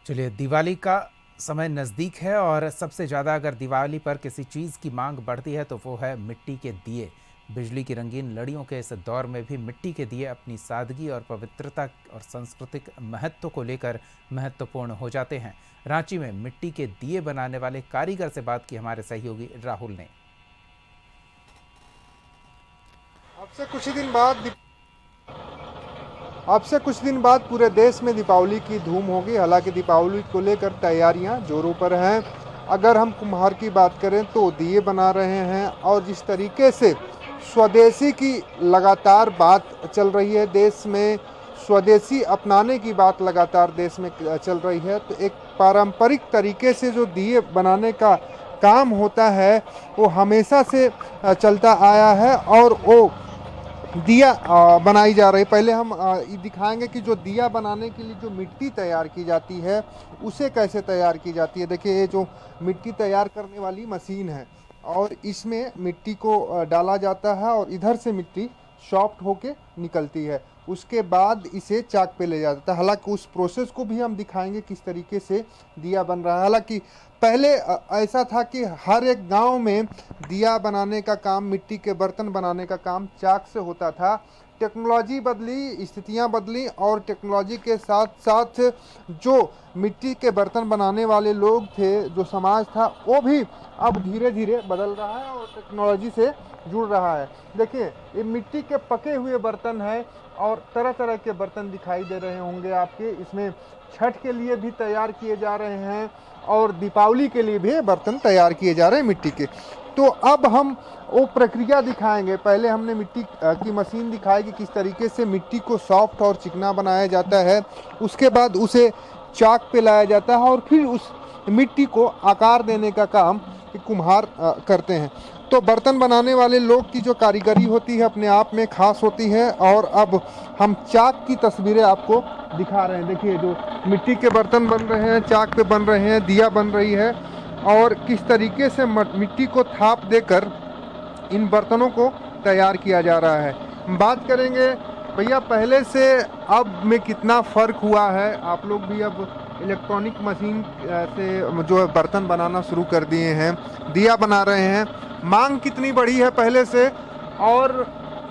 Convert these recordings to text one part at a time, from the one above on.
चलिए, दिवाली का समय नज़दीक है और सबसे ज़्यादा अगर दिवाली पर किसी चीज़ की मांग बढ़ती है तो वो है मिट्टी के दिए। बिजली की रंगीन लड़ियों के इस दौर में भी मिट्टी के दिए अपनी सादगी और पवित्रता और सांस्कृतिक महत्व को लेकर महत्वपूर्ण हो जाते हैं। रांची में मिट्टी के दिए बनाने वाले कारीगर से बात की हमारे सहयोगी राहुल ने। अब से कुछ ही दिन बाद अब से कुछ दिन बाद पूरे देश में दीपावली की धूम होगी। हालांकि दीपावली को लेकर तैयारियां जोरों पर हैं। अगर हम कुम्हार की बात करें तो दिए बना रहे हैं, और जिस तरीके से स्वदेशी की लगातार बात चल रही है देश में, स्वदेशी अपनाने की बात लगातार देश में चल रही है, तो एक पारंपरिक तरीके से जो दिए बनाने का काम होता है वो हमेशा से चलता आया है, और वो दिया बनाई जा रही है। पहले हम ये दिखाएंगे कि जो दिया बनाने के लिए जो मिट्टी तैयार की जाती है उसे कैसे तैयार की जाती है। देखिए, ये जो मिट्टी तैयार करने वाली मशीन है, और इसमें मिट्टी को डाला जाता है और इधर से मिट्टी सॉफ्ट होके निकलती है। उसके बाद इसे चाक पे ले जाता है। हालांकि उस प्रोसेस को भी हम दिखाएंगे किस तरीके से दिया बन रहा है। हालांकि पहले ऐसा था कि हर एक गांव में दिया बनाने का काम, मिट्टी के बर्तन बनाने का काम चाक से होता था। टेक्नोलॉजी बदली, स्थितियां बदली, और टेक्नोलॉजी के साथ साथ जो मिट्टी के बर्तन बनाने वाले लोग थे, जो समाज था, वो भी अब धीरे धीरे बदल रहा है और टेक्नोलॉजी से जुड़ रहा है। देखिए, ये मिट्टी के पके हुए बर्तन है, और तरह तरह के बर्तन दिखाई दे रहे होंगे आपके। इसमें छठ के लिए भी तैयार किए जा रहे हैं, और दीपावली के लिए भी बर्तन तैयार किए जा रहे हैं मिट्टी के। तो अब हम वो प्रक्रिया दिखाएंगे। पहले हमने मिट्टी की मशीन दिखाई कि किस तरीके से मिट्टी को सॉफ्ट और चिकना बनाया जाता है। उसके बाद उसे चाक पे लाया जाता है, और फिर उस मिट्टी को आकार देने का काम कुम्हार करते हैं। तो बर्तन बनाने वाले लोग की जो कारीगरी होती है अपने आप में खास होती है। और अब हम चाक की तस्वीरें आपको दिखा रहे हैं। देखिए, जो मिट्टी के बर्तन बन रहे हैं, चाक पे बन रहे हैं, दिया बन रही है, और किस तरीके से मिट्टी को थाप देकर इन बर्तनों को तैयार किया जा रहा है। बात करेंगे भैया, पहले से अब में कितना फ़र्क हुआ है। आप लोग भी अब इलेक्ट्रॉनिक मशीन से जो बर्तन बनाना शुरू कर दिए हैं, दिया बना रहे हैं। मांग कितनी बढ़ी है पहले से, और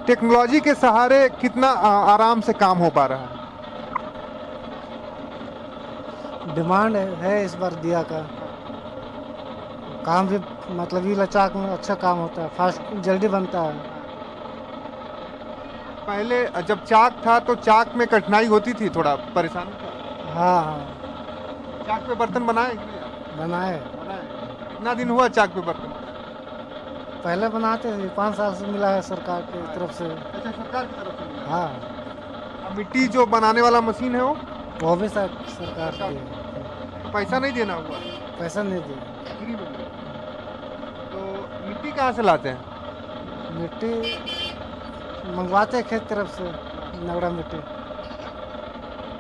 टेक्नोलॉजी के सहारे कितना आराम से काम हो पा रहा है। डिमांड है इस बार दिया का काम भी, मतलब ये लचाक में अच्छा काम होता है, फास्ट जल्दी बनता है। पहले जब चाक था तो चाक में कठिनाई होती थी, थोड़ा परेशानी था। हाँ हाँ, चाक पे बर्तन बनाए कि नहीं? बनाए। बनाए। कितना दिन हुआ चाक पे बर्तन? पहले बनाते थे, 5 साल से मिला है सरकार की तरफ से। अच्छा, सरकार की तरफ से मिला। हाँ, अब मिट्टी जो बनाने वाला मशीन है वो भी सरकार की है। तो पैसा नहीं देना हुआ, पैसा नहीं दिया। फ्री में मिला। तो मिट्टी कहाँ से लाते हैं? मिट्टी मंगवाते हैं खेत तरफ से, नगड़ा मिट्टी।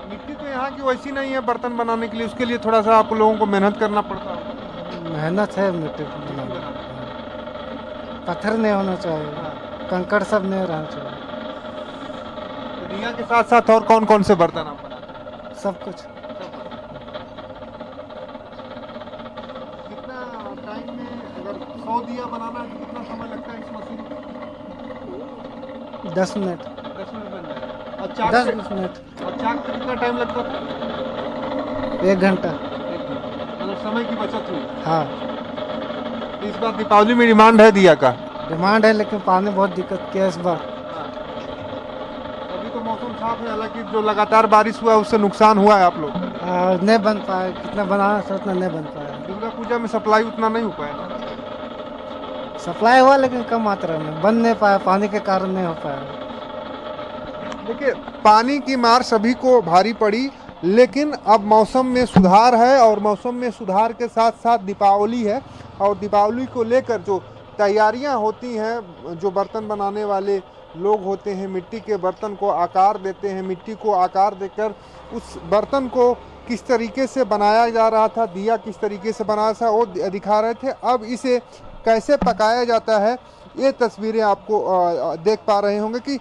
मिट्टी तो यहाँ की वैसी नहीं है बर्तन बनाने के लिए, उसके लिए थोड़ा सा आप लोगों को मेहनत करना पड़ता है। मेहनत है मिट्टी बनाने में। पत्थर नहीं होना चाहिए, कंकड़ सब नहीं रहना चाहिए। तो दिया के साथ साथ और कौन कौन से बर्तन आप बनाते हैं? सब कुछ। कितना टाइम में, अगर 100 दिया बनाना है तो कितना समय लगता है इस मशीन में? 10 मिनट, 10 मिनट बन जाएगा। और चाक 10-20 मिनट, और चाक पे कितना टाइम लगता था? 1 घंटा। मतलब समय की बचत हुई। हाँ, इस बार दीपावली में डिमांड है दिया का। डिमांड है, लेकिन पानी बहुत दिक्कत किया इस बार। अभी तो मौसम साफ है, हालांकि जो लगातार बारिश हुआ है उससे नुकसान हुआ है आप लोग। नहीं बन पाया, कितना बनाना था उतना नहीं बन पाया। दुर्गा पूजा में सप्लाई उतना नहीं हो पाया। सप्लाई हुआ लेकिन कम मात्रा में, बन नहीं पाया, पानी के कारण नहीं हो पाया। देखिए, पानी की मार सभी को भारी पड़ी, लेकिन अब मौसम में सुधार है, और मौसम में सुधार के साथ साथ दीपावली है, और दीपावली को लेकर जो तैयारियां होती हैं, जो बर्तन बनाने वाले लोग होते हैं मिट्टी के बर्तन को आकार देते हैं, मिट्टी को आकार देकर उस बर्तन को किस तरीके से बनाया जा रहा था, दिया किस तरीके से बनाया था, वो दिखा रहे थे। अब इसे कैसे पकाया जाता है, ये तस्वीरें आपको देख पा रहे होंगे कि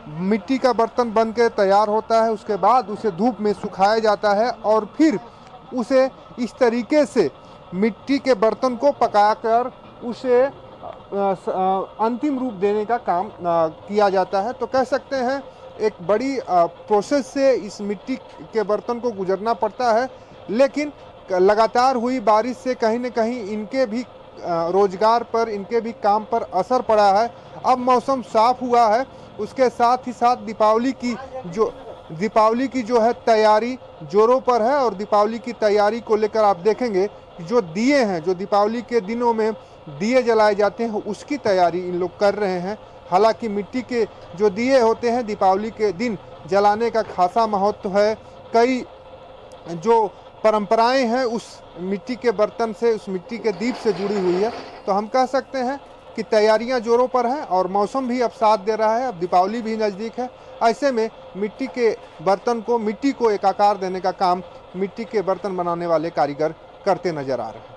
मिट्टी का बर्तन बन के तैयार होता है। उसके बाद उसे धूप में सुखाया जाता है, और फिर उसे इस तरीके से मिट्टी के बर्तन को पकाकर उसे अंतिम रूप देने का काम किया जाता है। तो कह सकते हैं एक बड़ी प्रोसेस से इस मिट्टी के बर्तन को गुजरना पड़ता है, लेकिन लगातार हुई बारिश से कहीं न कहीं इनके भी रोजगार पर, इनके भी काम पर असर पड़ा है। अब मौसम साफ हुआ है, उसके साथ ही साथ दीपावली की जो है तैयारी जोरों पर है और दीपावली की तैयारी को लेकर आप देखेंगे जो दिए हैं, जो दीपावली के दिनों में दिए जलाए जाते हैं, उसकी तैयारी इन लोग कर रहे हैं। हालांकि मिट्टी के जो दिए होते हैं दीपावली के दिन जलाने का खासा महत्व है। कई जो परंपराएं हैं उस मिट्टी के बर्तन से, उस मिट्टी के दीप से जुड़ी हुई है। तो हम कह सकते हैं कि तैयारियां जोरों पर हैं और मौसम भी अब साथ दे रहा है, अब दीपावली भी नज़दीक है। ऐसे में मिट्टी के बर्तन को, मिट्टी को एक आकार देने का काम मिट्टी के बर्तन बनाने वाले कारीगर करते नजर आ रहे हैं।